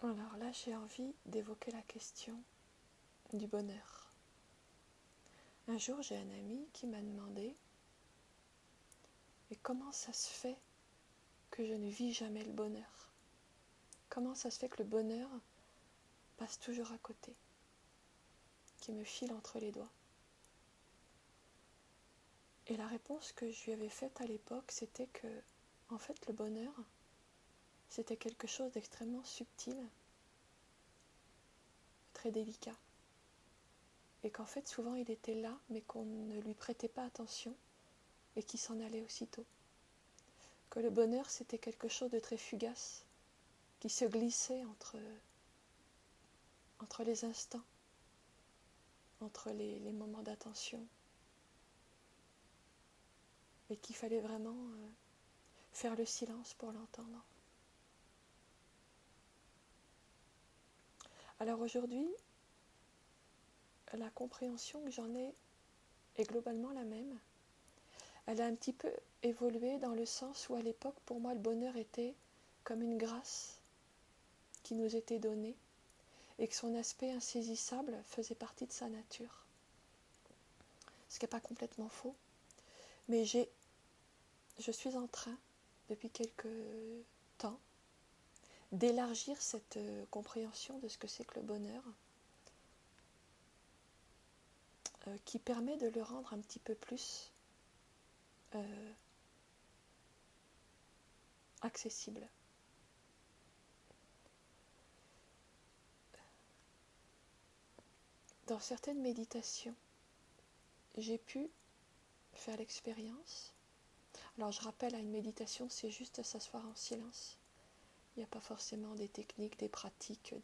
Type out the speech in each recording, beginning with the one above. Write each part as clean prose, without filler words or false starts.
Alors là, j'ai envie d'évoquer la question du bonheur. Un jour, j'ai un ami qui m'a demandé « Mais comment ça se fait que je ne vis jamais le bonheur? Comment ça se fait que le bonheur passe toujours à côté, qui me file entre les doigts ?» Et la réponse que je lui avais faite à l'époque, c'était que, en fait, le bonheur, c'était quelque chose d'extrêmement subtil, très délicat. Et qu'en fait, souvent, il était là, mais qu'on ne lui prêtait pas attention et qu'il s'en allait aussitôt. Que le bonheur, c'était quelque chose de très fugace, qui se glissait entre les instants, entre les moments d'attention, et qu'il fallait vraiment faire le silence pour l'entendre. Alors aujourd'hui, la compréhension que j'en ai est globalement la même. Elle a un petit peu évolué dans le sens où à l'époque, pour moi, le bonheur était comme une grâce qui nous était donnée et que son aspect insaisissable faisait partie de sa nature. Ce qui n'est pas complètement faux. Mais je suis en train, depuis quelques temps, d'élargir cette compréhension de ce que c'est que le bonheur, qui permet de le rendre un petit peu plus accessible. Dans certaines méditations, j'ai pu faire l'expérience. Alors je rappelle, à une méditation, c'est juste s'asseoir en silence. Il n'y a pas forcément des techniques, des pratiques,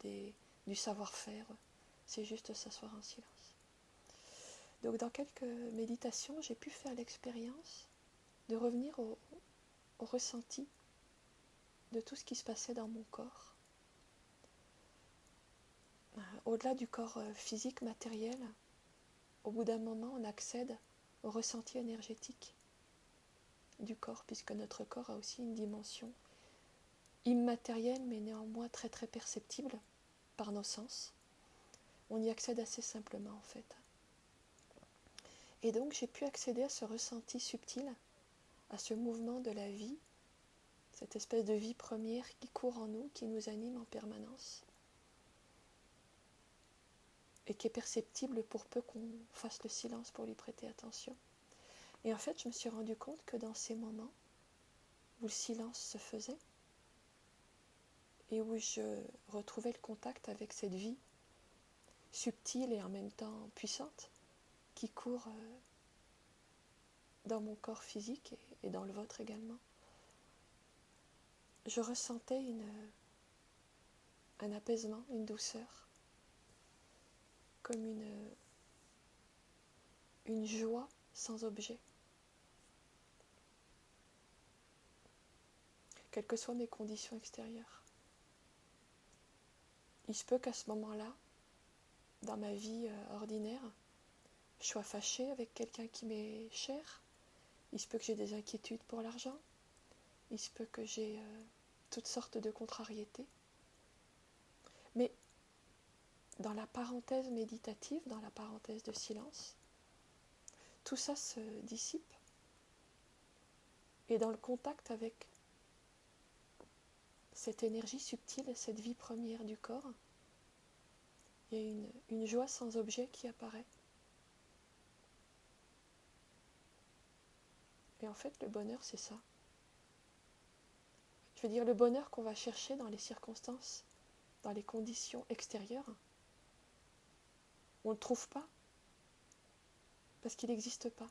du savoir-faire. C'est juste s'asseoir en silence. Donc dans quelques méditations, j'ai pu faire l'expérience de revenir au ressenti de tout ce qui se passait dans mon corps. Au-delà du corps physique, matériel, au bout d'un moment, on accède au ressenti énergétique du corps, puisque notre corps a aussi une dimension immatérielle, mais néanmoins très très perceptible par nos sens. On y accède assez simplement en fait. Et donc j'ai pu accéder à ce ressenti subtil, à ce mouvement de la vie, cette espèce de vie première qui court en nous, qui nous anime en permanence, et qui est perceptible pour peu qu'on fasse le silence pour lui prêter attention. Et en fait, je me suis rendu compte que dans ces moments où le silence se faisait, et où je retrouvais le contact avec cette vie subtile et en même temps puissante, qui court dans mon corps physique et dans le vôtre également, je ressentais un apaisement, une douceur, comme une joie sans objet. Quelles que soient mes conditions extérieures. Il se peut qu'à ce moment-là, dans ma vie ordinaire, je sois fâchée avec quelqu'un qui m'est cher. Il se peut que j'ai des inquiétudes pour l'argent. Il se peut que j'ai toutes sortes de contrariétés. Mais dans la parenthèse méditative, dans la parenthèse de silence, tout ça se dissipe. Et dans le contact avec cette énergie subtile, cette vie première du corps, il y a une joie sans objet qui apparaît. Et en fait, le bonheur, c'est ça. Je veux dire, le bonheur qu'on va chercher dans les circonstances, dans les conditions extérieures, on ne le trouve pas, parce qu'il n'existe pas.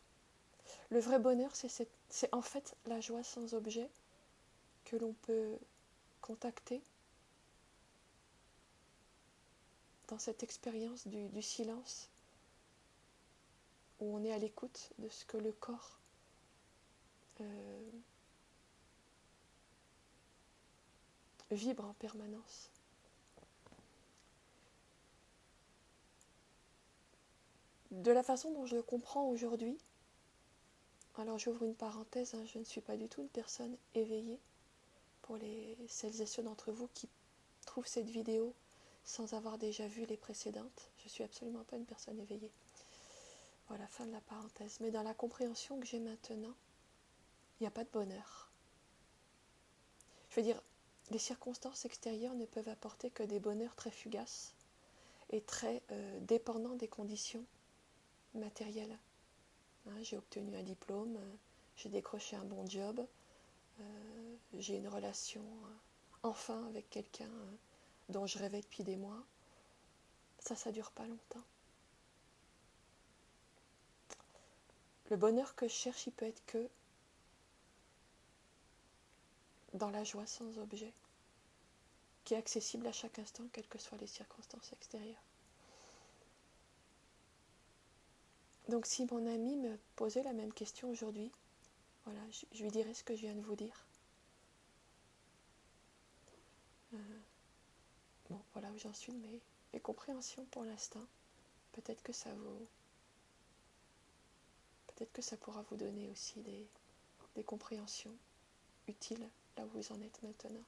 Le vrai bonheur, c'est en fait la joie sans objet que l'on peut contacter dans cette expérience du silence, où on est à l'écoute de ce que le corps vibre en permanence. De la façon dont je le comprends aujourd'hui, alors j'ouvre une parenthèse, je ne suis pas du tout une personne éveillée, pour celles et ceux d'entre vous qui trouve cette vidéo sans avoir déjà vu les précédentes. Je ne suis absolument pas une personne éveillée. Voilà, fin de la parenthèse. Mais dans la compréhension que j'ai maintenant, il n'y a pas de bonheur. Je veux dire, les circonstances extérieures ne peuvent apporter que des bonheurs très fugaces et très dépendants des conditions matérielles. Hein, j'ai obtenu un diplôme, j'ai décroché un bon job, j'ai une relation enfin avec quelqu'un dont je rêvais depuis des mois. Ça dure pas longtemps. Le bonheur que je cherche, il peut être que dans la joie sans objet, qui est accessible à chaque instant, quelles que soient les circonstances extérieures. Donc si mon ami me posait la même question aujourd'hui, voilà, je lui dirais ce que je viens de vous dire. Bon, voilà où j'en suis de mes compréhensions pour l'instant. Peut-être que ça pourra vous donner aussi des compréhensions utiles là où vous en êtes maintenant.